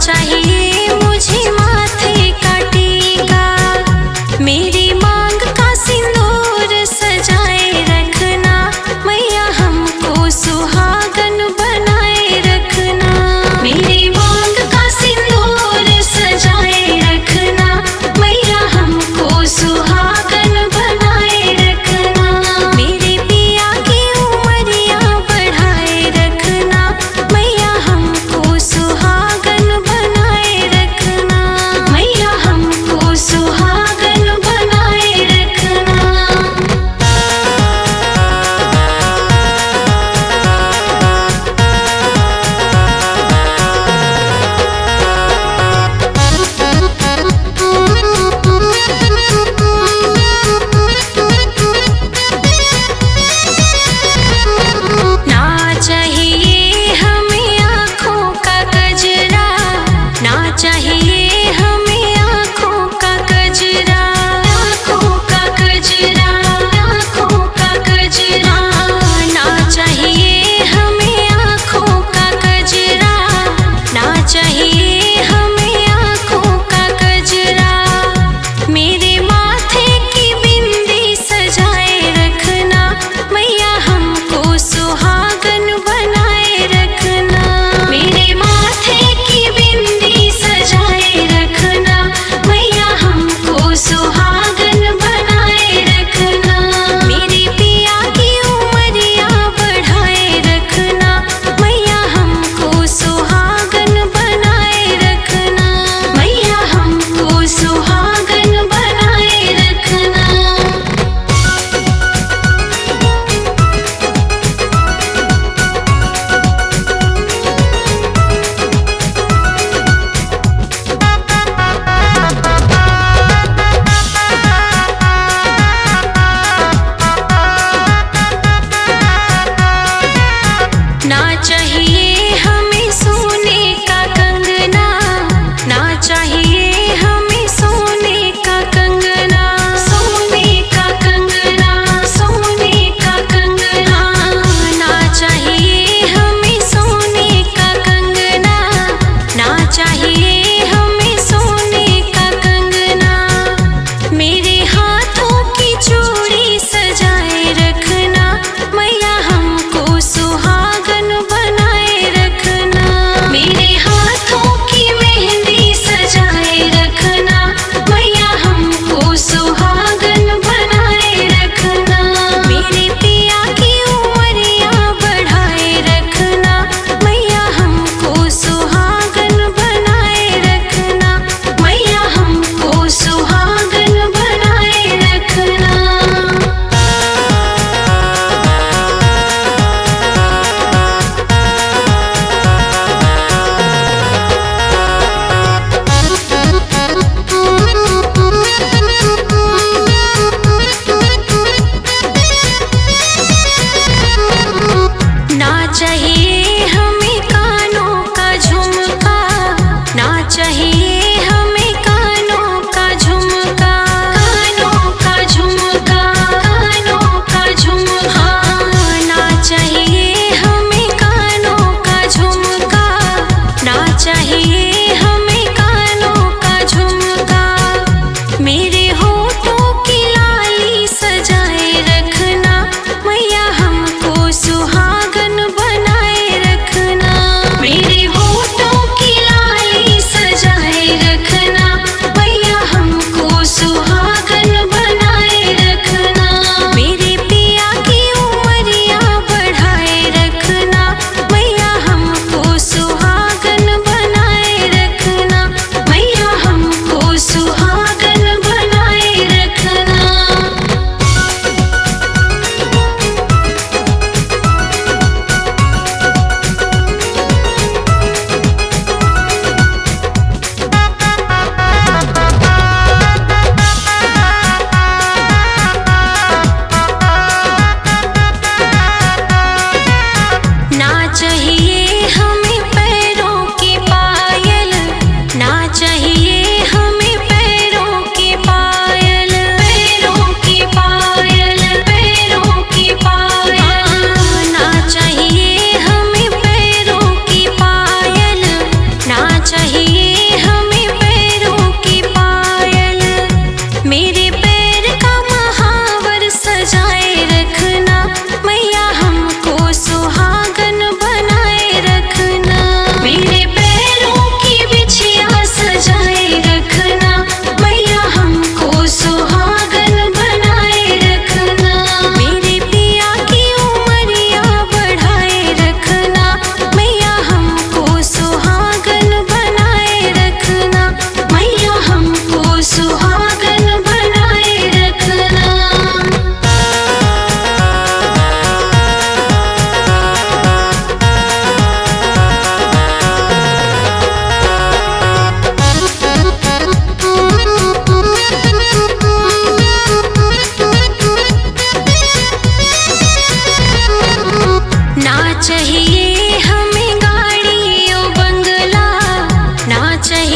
चाहिए मुझे माथे का टीका, मेरी मांग का सिंदूर सजाए रखना, मैया हमको सुहागन बनाए रखना। मेरी मांग का सिंदूर सजाए रखना, मैया हमको सुहागन बनाए रखना। मेरे पिया की उमरिया बढ़ाए रखना, मैया हमको सुहागन बनाए रखना, मैया हमको सुहागन बनाए रखना। ना चाहिए हमें आँखों का गजरा, ना चाहिए हमें आँखों का गजरा, आँखों का गजरा, आँखों का गजरा। ना चाहिए हमें आँखों का गजरा, ना चाहिए हमें आँखों का गजरा। मेरे माथे की बिंदी सजाए रखना, मैया हमको सुहागन बनाए रखना। मेरे माथे की बिंदी सजाए रखना, मैया हमको सुहागन बनाए रखना। मेरे पिया की उमरिया बढ़ाए रखना, मैया हमको सुहागन बनाए रखना, मैया हमको सुहागन बनाए रखना। ना चाहिए हमें सोने का कंगना, ना चाहिए हमें सोने का कंगना, सोने का कंगना, सोने का कंगना। ना चाहिए हमें सोने का कंगना, ना चाहिए हमें सोने का कंगना। मेरे हाथों की चूड़ी सजाए रखना, मैया हमको सुहागन बनाए रखना। मेरे हाथों की मेहंदी सजाए रखना, मैया हमको सुहागन बनाए रखना। मेरे पिया की उमरिया बढ़ाए रखना, मैया हमको सुहागन बनाए चाहिए